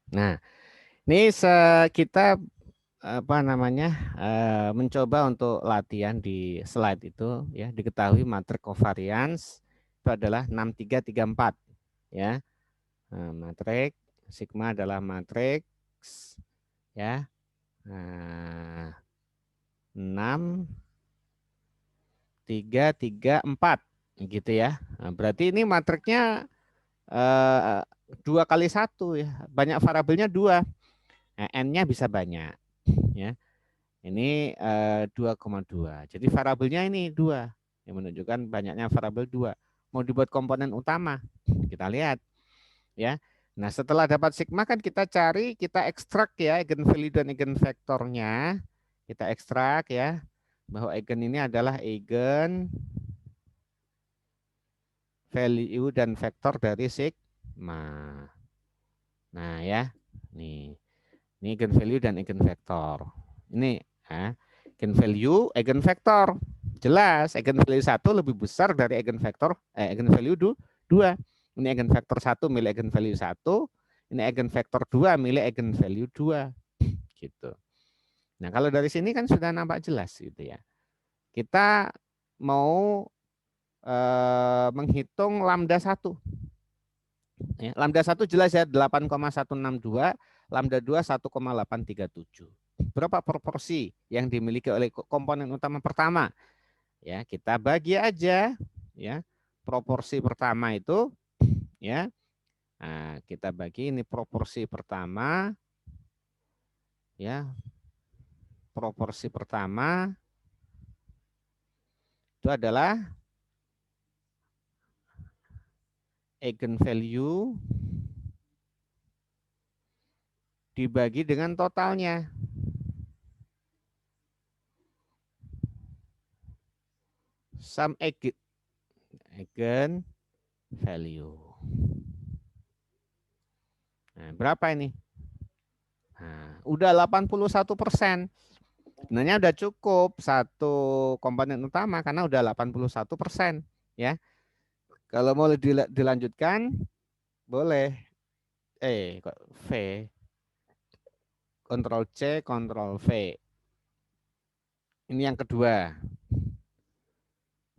Nah, ini kita mencoba untuk latihan di slide itu ya, diketahui matriks covariance itu adalah 6334 ya. Nah, matriks sigma adalah matriks ya. Nah, 6 3 3 4 gitu ya. Nah, berarti ini matriksnya eh, 2 kali 1 ya. Banyak variabelnya 2. Nah, N-nya bisa banyak ya. Ini 2,2. Jadi variabelnya ini 2 yang menunjukkan banyaknya variabel 2. Mau dibuat komponen utama. Kita lihat ya. Nah, setelah dapat sigma kan kita cari, kita ekstrak ya eigenvalue dan eigenvektornya. Kita ekstrak ya bahwa eigen ini adalah eigen value dan vektor dari sigma. Nah, ya. Nih. Ini eigenvalue dan eigenvektor. Ini ya, eigenvalue, eigenvektor. Jelas eigenvalue 1 lebih besar dari eigenvalue 2. Ini eigenvektor 1 milik eigenvalue 1, ini eigenvektor 2 milik eigenvalue 2 gitu. Nah, kalau dari sini kan sudah nampak jelas gitu ya. Kita mau menghitung lambda 1. Ya, lambda 1 jelas ya 8,162, lambda 2 1,837. Berapa proporsi yang dimiliki oleh komponen utama pertama? Ya, kita bagi aja ya. Proporsi pertama itu ya. Nah, kita bagi ini proporsi pertama ya. Proporsi pertama itu adalah eigenvalue dibagi dengan totalnya. Sum eigen value. Nah, berapa ini? Nah, udah 81%. Sebenarnya udah cukup satu komponen utama karena udah 81% ya. Kalau mau dilanjutkan boleh. Kok V, Ctrl C, Ctrl V. Ini yang kedua.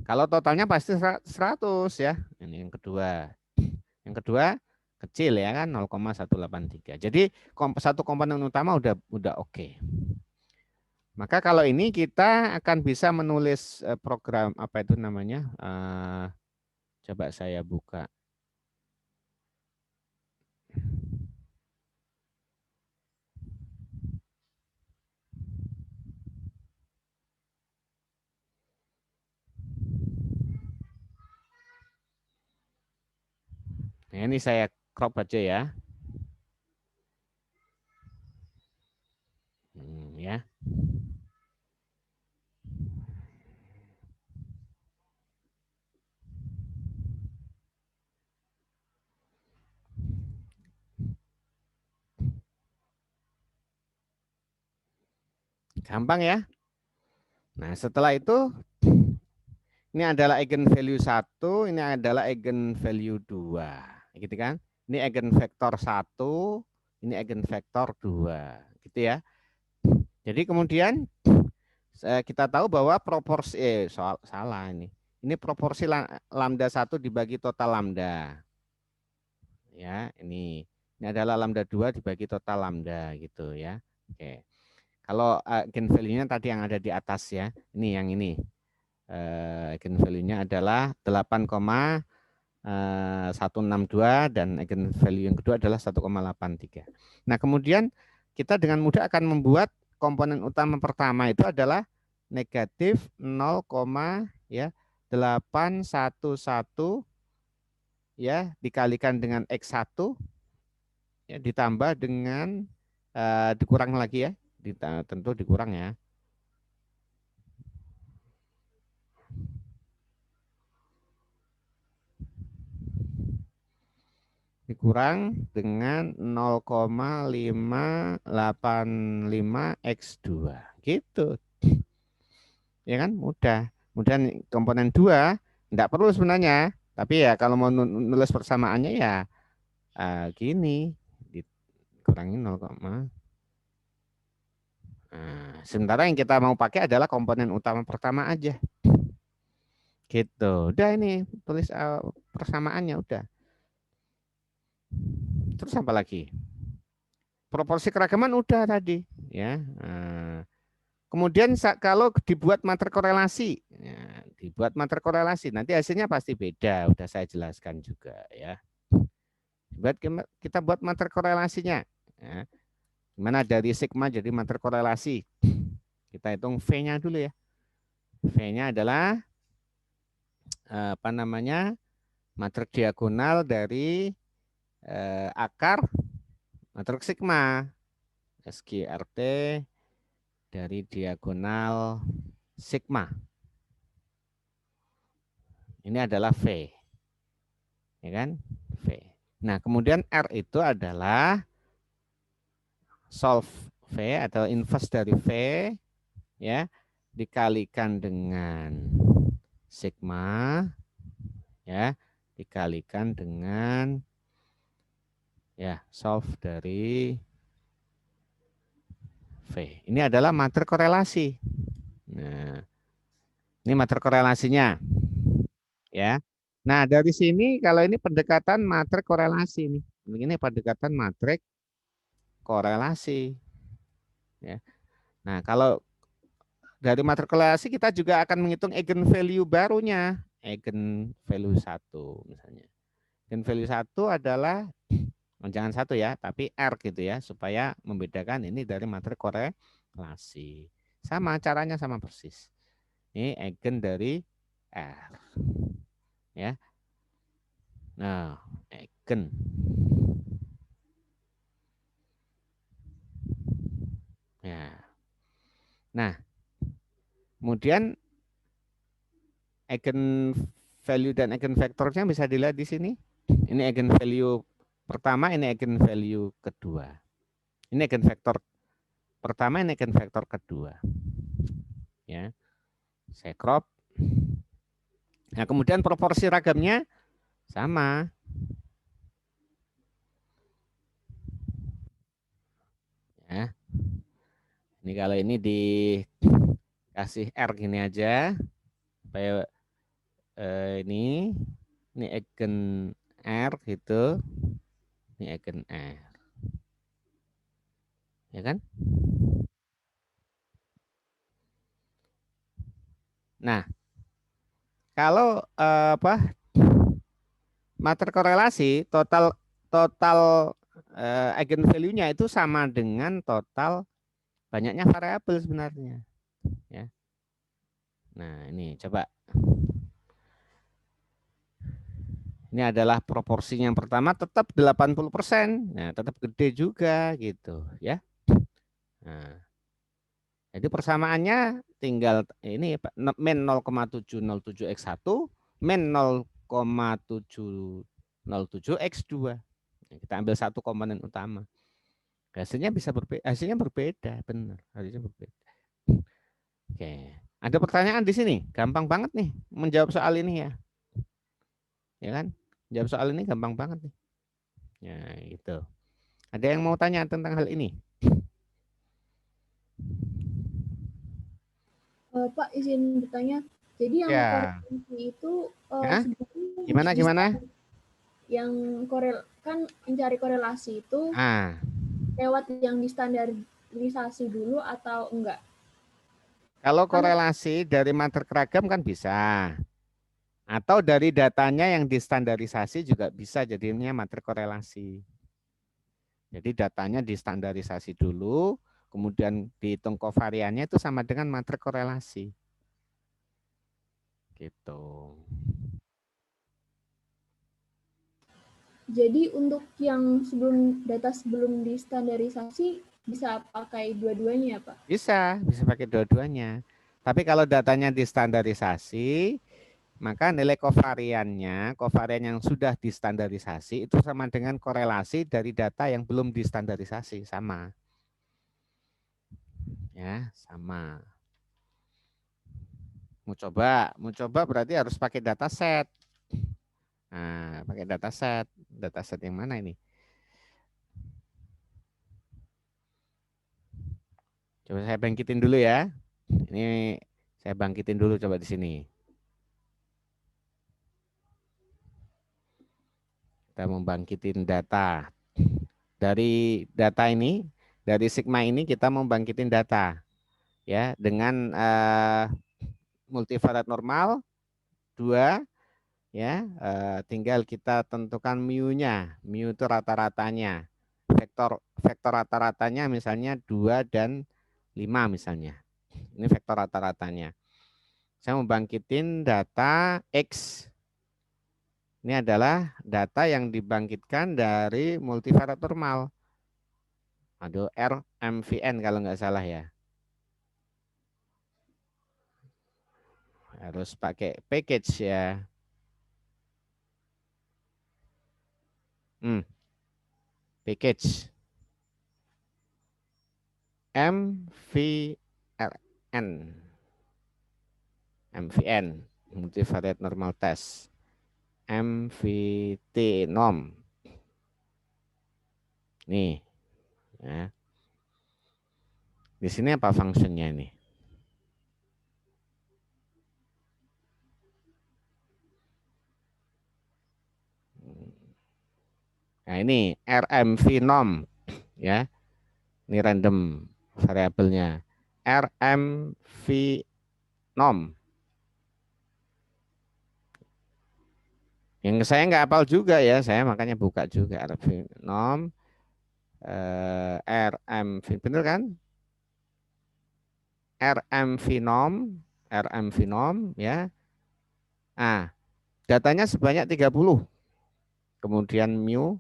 Kalau totalnya pasti 100 ya. Ini yang kedua. Yang kedua kecil ya kan 0,183. Jadi satu komponen utama udah oke. Maka kalau ini kita akan bisa menulis program apa itu namanya? Coba saya buka. Nah, ini saya crop aja ya. Ya. Gampang ya. Nah, setelah itu ini adalah eigenvalue 1, ini adalah eigenvalue 2, gitu kan? Ini eigenvektor 1, ini eigenvektor 2, gitu ya. Jadi kemudian kita tahu bahwa proporsi salah ini. Ini proporsi lambda 1 dibagi total lambda. Ya, ini adalah lambda 2 dibagi total lambda gitu ya. Oke. Kalau eigenvalue-nya tadi yang ada di atas ya. Ini yang ini. Eigenvalue-nya adalah 8,162 dan eigenvalue yang kedua adalah 1,83. Nah, kemudian kita dengan mudah akan membuat komponen utama pertama itu adalah negatif 0, ya 811 ya dikalikan dengan X1 ya ditambah dengan dikurang lagi ya, tentu dikurang ya. Dikurang dengan 0,585 X2 gitu ya kan, mudah. Kemudian komponen 2 enggak perlu sebenarnya, tapi ya kalau mau nulis persamaannya ya gini dikurangi 0, nah, sementara yang kita mau pakai adalah komponen utama pertama aja. Gitu. Udah ini tulis persamaannya udah. Terus apa lagi? Proporsi keragaman udah tadi, ya. Nah, kemudian kalau dibuat matriks korelasi, ya, dibuat matriks korelasi, nanti hasilnya pasti beda. Udah saya jelaskan juga, ya. Kita buat matriks korelasinya. Ya. Gimana dari sigma jadi matriks korelasi? Kita hitung V-nya dulu ya. V-nya adalah apa namanya? Matriks diagonal dari akar matriks sigma. SGRT dari diagonal sigma. Ini adalah V. Ya kan? V. Nah, kemudian R itu adalah solve V atau inverse dari V ya, dikalikan dengan sigma ya, dikalikan dengan ya solve dari V. Ini adalah matriks korelasi. Nah, ini matriks korelasinya ya. Nah, dari sini kalau ini pendekatan matriks korelasi nih. Ini pendekatan matriks korelasi ya. Nah, kalau dari matriks korelasi kita juga akan menghitung eigenvalue barunya, eigenvalue 1 misalnya. Eigenvalue 1 adalah jangan 1 ya, tapi R gitu ya, supaya membedakan ini dari matriks korelasi. Sama caranya sama persis. Ini eigen dari R. Ya. Nah, eigen. Ya. Nah, kemudian eigen value dan eigen vektornya bisa dilihat di sini. Ini eigen value pertama, ini eigen value kedua. Ini eigen vektor pertama, ini eigen vektor kedua. Ya. Saya crop. Nah, kemudian proporsi ragamnya sama. Ya. Ini kalau ini dikasih R gini aja supaya ini eigen R gitu. Ini eigen R. Ya kan? Nah, kalau apa matriks korelasi total total eigen value-nya itu sama dengan total banyaknya variabel sebenarnya. Ya. Nah, ini coba. Ini adalah proporsinya yang pertama tetap 80%. Nah, tetap gede juga gitu ya. Nah, jadi persamaannya tinggal ini min 0,707x1 min 0,707x2. Kita ambil satu komponen utama. Hasilnya bisa berbeda, hasilnya berbeda, benar, hasilnya berbeda. Oke, ada pertanyaan di sini, gampang banget nih menjawab soal ini ya, ya kan? Jawab soal ini gampang banget nih. Ya itu. Ada yang mau tanya tentang hal ini? Pak, izin bertanya. Jadi yang Ya. korelasi itu Ya? sebenarnya Gimana? yang kan mencari korelasi itu lewat yang distandarisasi dulu atau enggak? Kalau Kan korelasi dari matriks ragam kan bisa. Atau dari datanya yang distandarisasi juga bisa jadinya matriks korelasi. Jadi datanya distandarisasi dulu, kemudian dihitung kovariannya itu sama dengan matriks korelasi. Gitu. jadi untuk yang data sebelum distandarisasi bisa pakai dua-duanya ya, Pak? Bisa pakai dua-duanya. Tapi kalau datanya distandarisasi, maka nilai kovarian yang sudah distandarisasi itu sama dengan korelasi dari data yang belum distandarisasi, sama. Ya, sama. Mau coba berarti harus pakai data set. Nah, pakai data set yang mana ini? Coba saya bangkitin dulu ya. Ini saya bangkitin dulu coba di sini. Kita membangkitin data. Dari data ini, dari sigma ini kita membangkitin data ya dengan multivariat normal 2 ya, tinggal kita tentukan mu-nya. Mu itu rata-ratanya. Vektor rata-ratanya misalnya 2 dan 5 misalnya. Ini vektor rata-ratanya. Saya membangkitin data X. Ini adalah data yang dibangkitkan dari multivariat normal. Aduh, RMVN kalau nggak salah ya. Harus pakai package ya. Package. MVRN. MVN. Multivariate Normal Test. MVT norm. Nih. Ya. Di sini apa fungsinya ini? Nah ini RMV norm ya. Ini random variabelnya. RMV norm. Yang saya nggak hafal juga ya, saya makanya buka juga RMV norm. RMV bener kan? RMV norm, RMV norm ya. Ah, datanya sebanyak 30. Kemudian mu,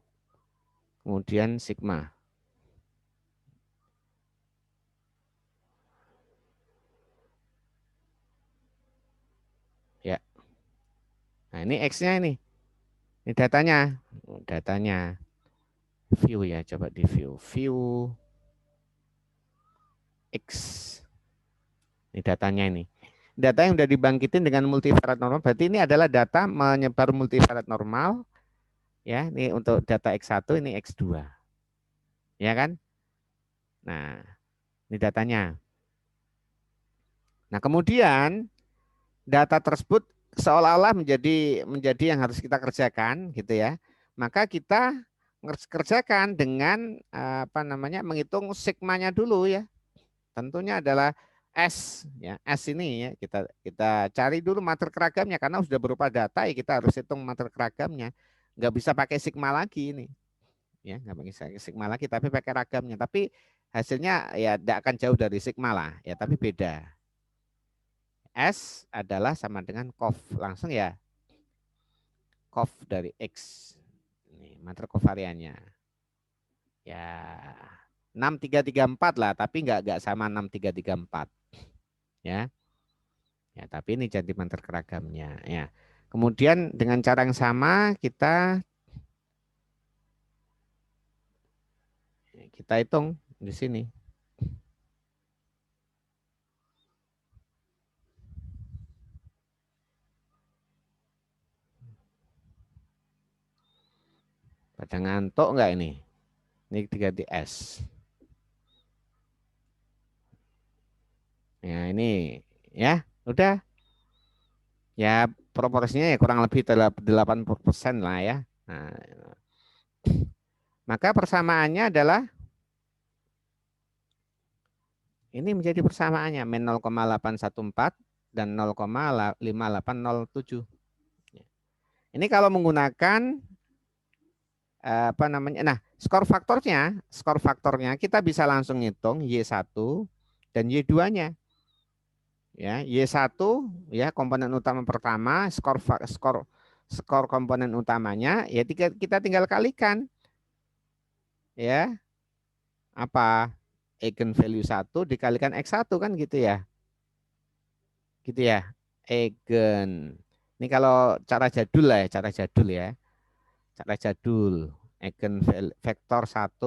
kemudian sigma. Ya. Nah, ini X-nya ini. Ini datanya. Datanya. View ya, coba di view. View X. Ini datanya ini. Data yang sudah dibangkitin dengan multivariate normal, berarti ini adalah data menyebar multivariate normal. Ya, ini untuk data X1, ini X2. Ya kan? Nah, ini datanya. Nah, kemudian data tersebut seolah-olah menjadi yang harus kita kerjakan gitu ya. Maka kita kerjakan dengan apa namanya menghitung sigmanya dulu ya. Tentunya adalah S ya. S ini ya kita cari dulu mater keragamnya karena sudah berupa data ya kita harus hitung mater keragamnya. Nggak bisa pakai sigma lagi ini. Ya, nggak pakai sigma lagi tapi pakai ragamnya. Tapi hasilnya ya tidak akan jauh dari sigma lah ya, tapi beda. S adalah sama dengan COV. Langsung ya. COV dari X. Ini mater kovariannya. Ya 6334 lah, tapi nggak sama 6334. Ya. Ya, tapi ini jadi mater keragamnya. Ya. Kemudian dengan cara yang sama kita hitung di sini. Pada ngantuk enggak ini? Ini diganti S. Ya ini ya udah. Ya proporsinya ya kurang lebih 80% lah ya. Nah, maka persamaannya adalah ini menjadi persamaannya min 0,814 dan 0,5807. Ini kalau menggunakan apa namanya? Nah, skor faktornya kita bisa langsung ngitung Y1 dan Y2-nya. Ya, Y1 ya komponen utama pertama, skor komponen utamanya ya kita tinggal kalikan. Ya, apa? Eigenvalue 1 dikalikan X1 kan gitu ya. Gitu ya. Eigen. Ini kalau cara jadul lah ya, cara jadul ya. Cara jadul. Eigen vektor 1,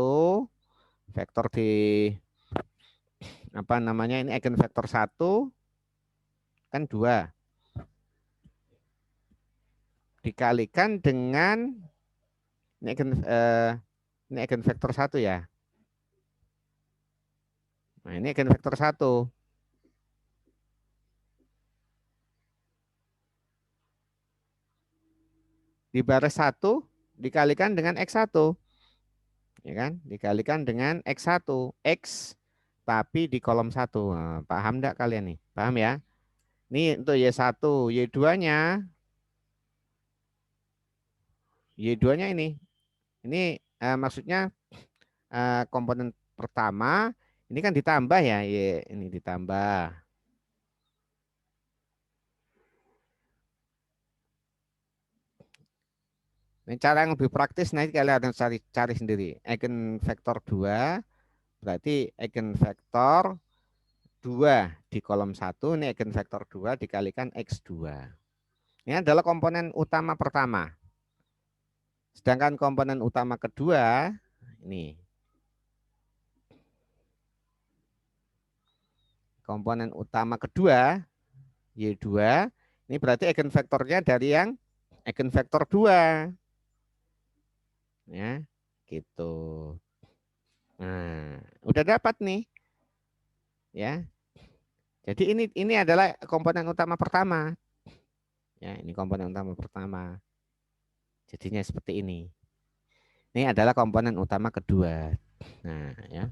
vektor di apa namanya ini eigen vektor 1 kan 2 dikalikan dengan ini eigen vektor 1 ya. Nah, ini eigenvektor 1. Di baris 1 dikalikan dengan X1. Ya kan? Dikalikan dengan X1. X tapi di kolom 1. Nah, paham enggak kalian nih? Paham ya? Ini untuk Y1, Y2-nya, Y2-nya ini. Ini maksudnya komponen pertama ini kan ditambah ya, Y ini ditambah. Ini cara yang lebih praktis nanti kalian harus cari sendiri. Eigenvektor 2 berarti eigenvektor 2 di kolom 1 ini eigenvektor 2 dikalikan X2. Ini adalah komponen utama pertama. Sedangkan komponen utama kedua ini. Komponen utama kedua Y2 ini berarti eigenvektornya dari yang eigenvektor 2. Ya, gitu. Nah, udah dapat nih, ya. Jadi ini adalah komponen utama pertama. Ya, ini komponen utama pertama. Jadinya seperti ini. Ini adalah komponen utama kedua. Nah, ya.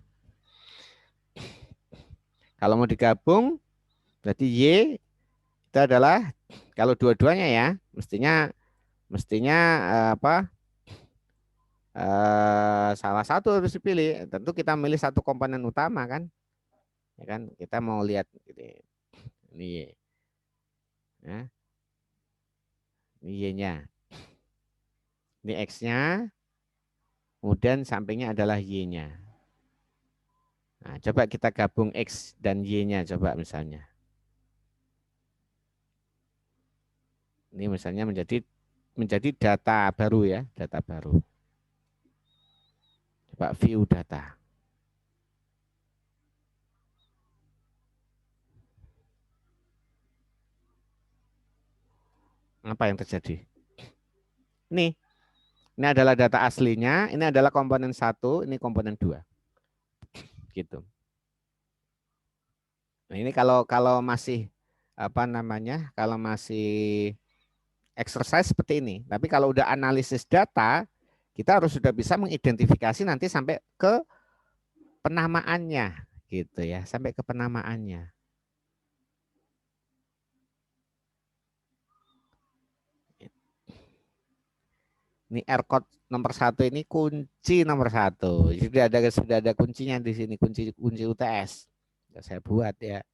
Kalau mau digabung, berarti Y itu adalah kalau dua-duanya ya, mestinya mestinya apa? Salah satu harus dipilih. Tentu kita milih satu komponen utama kan, ya kan? Kita mau lihat ini Y, ya. Ini Y-nya, ini X-nya, kemudian sampingnya adalah Y-nya. Nah, coba kita gabung X dan Y-nya coba misalnya. Ini misalnya menjadi data baru ya, data baru. Coba view data. Apa yang terjadi? Ini adalah data aslinya, ini adalah komponen 1, ini komponen 2. Gitu. Nah, ini kalau masih apa namanya? Kalau masih exercise seperti ini. Tapi kalau udah analisis data, kita harus sudah bisa mengidentifikasi nanti sampai ke penamaannya gitu ya, sampai ke penamaannya. Ini R code nomor 1 ini kunci nomor 1. Sudah ada kuncinya di sini, kunci UTS. Saya buat ya.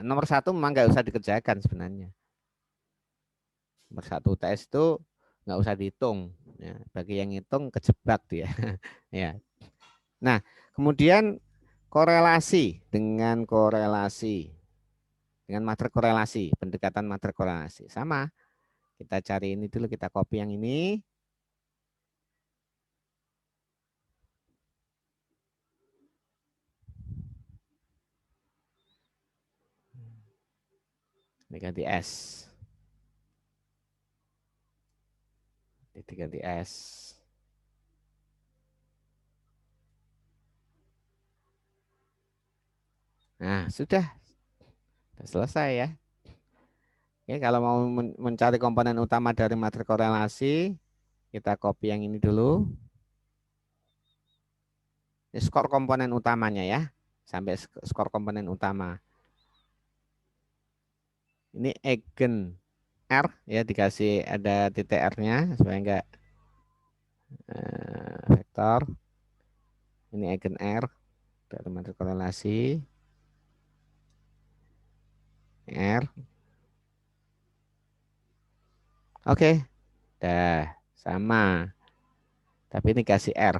Nomor 1 memang nggak usah dikerjakan sebenarnya. Nomor 1 UTS itu nggak usah dihitung. Ya, bagi yang hitung kejebak dia. Ya. Nah, kemudian korelasi dengan materi korelasi, pendekatan materi korelasi sama. Kita cari ini dulu, kita copy yang ini. Ini ganti S. Ini diganti S. Nah, sudah selesai ya. Oke, kalau mau mencari komponen utama dari materi korelasi, kita copy yang ini dulu. Ini skor komponen utamanya ya. Sampai skor komponen utama. Ini eigen R ya, dikasih ada titik R-nya supaya enggak vektor. Ini eigen R dari materi korelasi. R. Oke. Dah sama. Tapi ini kasih R.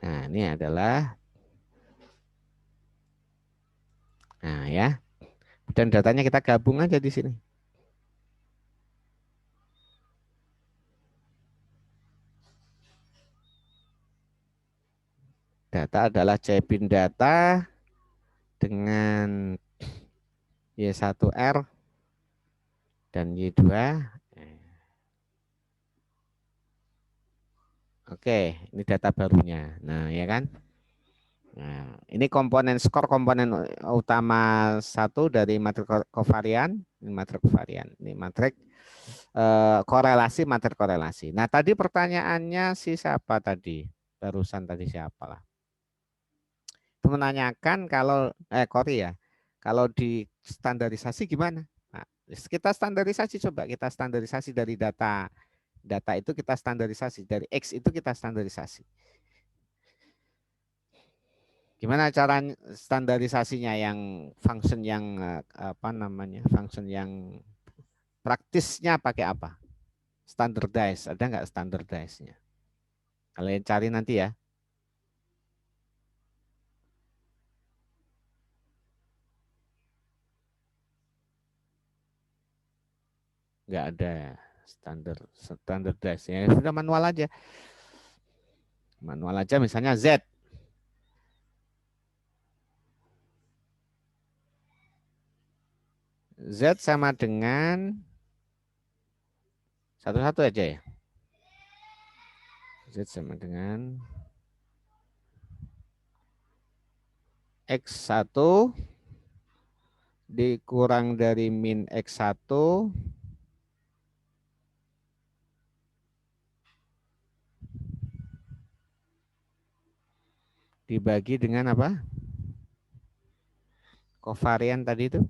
Nah, ini adalah ya. Dan datanya kita gabung aja di sini. Data adalah Cebin data dengan Y1R dan Y2. Oke, ini data barunya. Nah, ya kan? Nah, ini komponen skor komponen utama satu dari matrik kovarian, ini matrik kovarian, ini matrik korelasi, matrik korelasi. Nah, tadi pertanyaannya si siapa tadi? Barusan tadi siapa lah? Itu menanyakan kalau Kori ya, kalau di standarisasi gimana? Nah, kita standarisasi, coba kita standarisasi dari data itu kita standarisasi, dari X itu kita standarisasi. Gimana cara standarisasinya yang function yang apa namanya, function yang praktisnya pakai apa? Standardize, ada nggak standardize-nya? Kalian cari nanti ya. Nggak ada standardize, ya sudah manual aja. Manual aja misalnya Z. Z sama dengan satu-satu aja ya. Z sama dengan X1 dikurang dari min X1 dibagi dengan apa? Kovarian tadi itu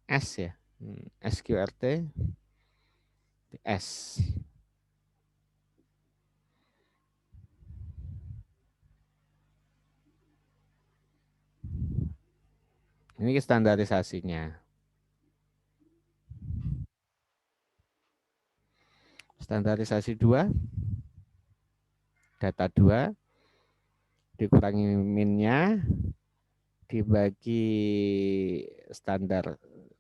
S ya. SQRT S. Ini standarisasinya. Standarisasi 2, data 2 dikurangi minnya dibagi standar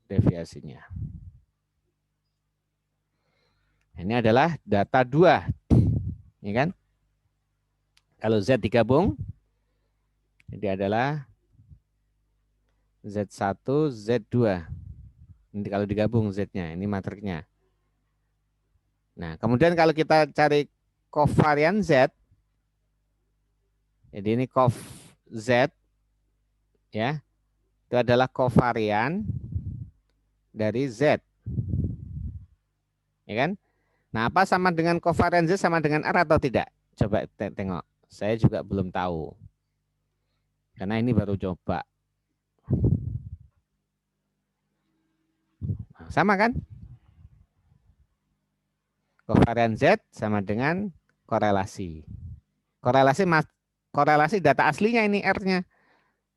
deviasinya. Ini adalah data 2, ya kan? Kalau Z digabung, ini adalah Z1, Z2. Ini kalau digabung Z-nya, ini matriknya. Nah, kemudian kalau kita cari kovarian Z, jadi ini kov Z, ya, itu adalah kovarian dari Z, ya kan? Nah, apa sama dengan kovarian Z sama dengan R atau tidak? Coba tengok. Saya juga belum tahu. Karena ini baru coba. Nah, sama kan? Kovarian Z sama dengan korelasi. Korelasi data aslinya ini R-nya.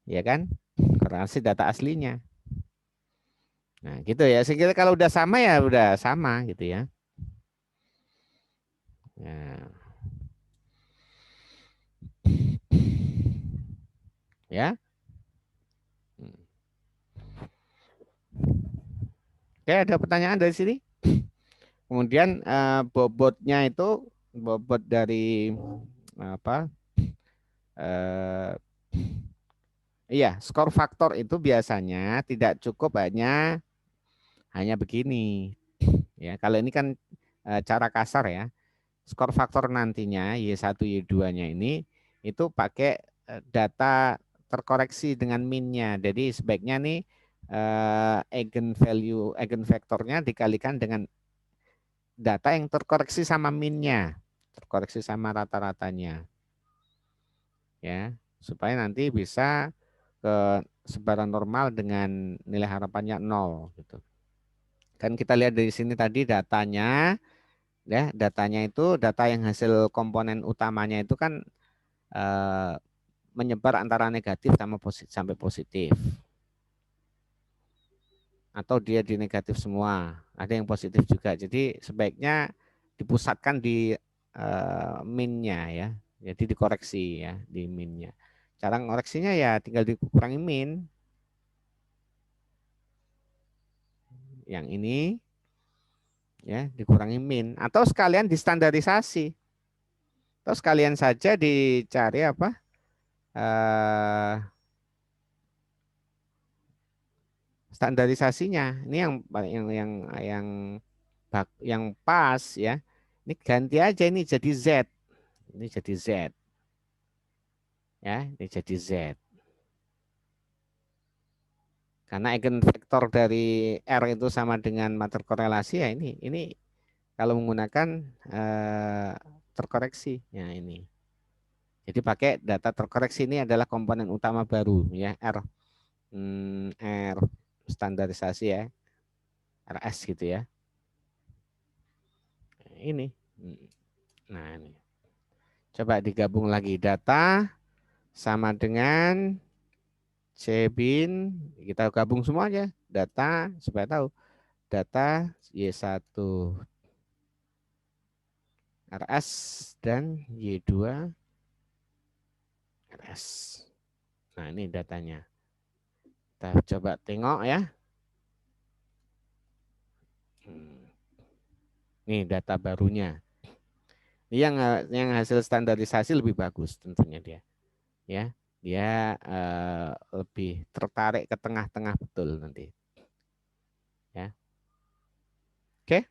Ya kan? Korelasi data aslinya. Nah, gitu ya. Sekira kalau udah sama ya udah sama gitu ya. Nah. Ya. Oke, ada pertanyaan dari sini? Kemudian bobotnya itu bobot dari apa? Iya, skor faktor itu biasanya tidak cukup hanya begini. Ya, kalau ini kan cara kasar ya. Skor faktor nantinya Y1 Y2-nya ini itu pakai data terkoreksi dengan min-nya. Jadi sebaiknya nih eigenvektornya dikalikan dengan data yang terkoreksi sama min-nya, terkoreksi sama rata-ratanya. Ya, supaya nanti bisa ke sebaran normal dengan nilai harapannya 0 gitu. Kan kita lihat dari sini tadi datanya, ya datanya itu data yang hasil komponen utamanya itu kan eh, menyebar antara negatif sama positif sampai positif, atau dia di negatif semua, ada yang positif juga. Jadi sebaiknya dipusatkan di minnya ya, jadi dikoreksi ya di minnya. Cara ngoreksinya ya tinggal dikurangi min yang ini ya, dikurangi min atau sekalian distandarisasi. Atau sekalian saja dicari apa? standarisasinya. Ini yang pas ya. Ini ganti aja ini jadi Z. Ini jadi Z. Ya, ini jadi Z. Karena eigenvektor dari R itu sama dengan matriks korelasi ya ini kalau menggunakan terkoreksi ya ini. Jadi pakai data terkoreksi ini adalah komponen utama baru ya R standarisasi ya RS gitu ya. Ini. Nah ini. Coba digabung lagi data sama dengan Cbin kita gabung semua aja data supaya tahu data Y1 RS dan Y2 RS. Nah, ini datanya. Kita coba tengok ya. Ini data barunya. Ini yang hasil standarisasi lebih bagus tentunya dia. Ya, dia lebih tertarik ke tengah-tengah betul nanti. Ya. Oke.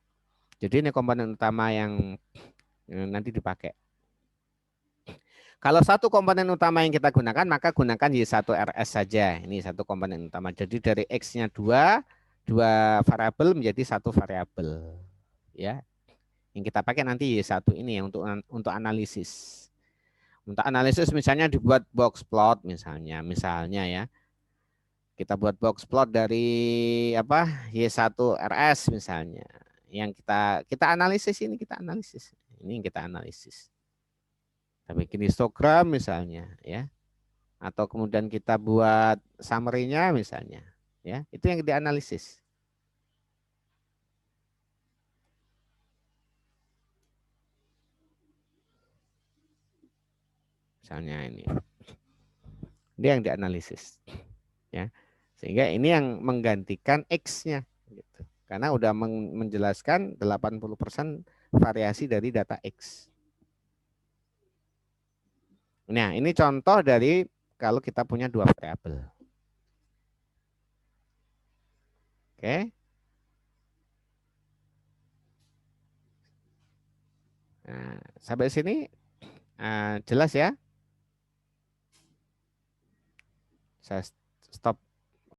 Jadi ini komponen utama yang nanti dipakai. Kalau satu komponen utama yang kita gunakan, maka gunakan Y1RS saja. Ini satu komponen utama. Jadi dari X-nya dua variabel menjadi satu variabel. Ya, yang kita pakai nanti Y1 ini ya untuk analisis. Untuk analisis misalnya dibuat box plot misalnya ya. Kita buat box plot dari apa? Y1RS misalnya. Yang kita analisis ini kita analisis. Ini yang kita analisis. Kita bikin histogram misalnya ya. Atau kemudian kita buat summary-nya misalnya ya. Itu yang dianalisis. Misalnya ini. Dia yang dianalisis. Ya. Sehingga ini yang menggantikan X-nya gitu. Karena udah menjelaskan 80% variasi dari data X. Nah, ini contoh dari kalau kita punya dua variabel. Oke. Nah, sampai sini jelas ya? Saya stop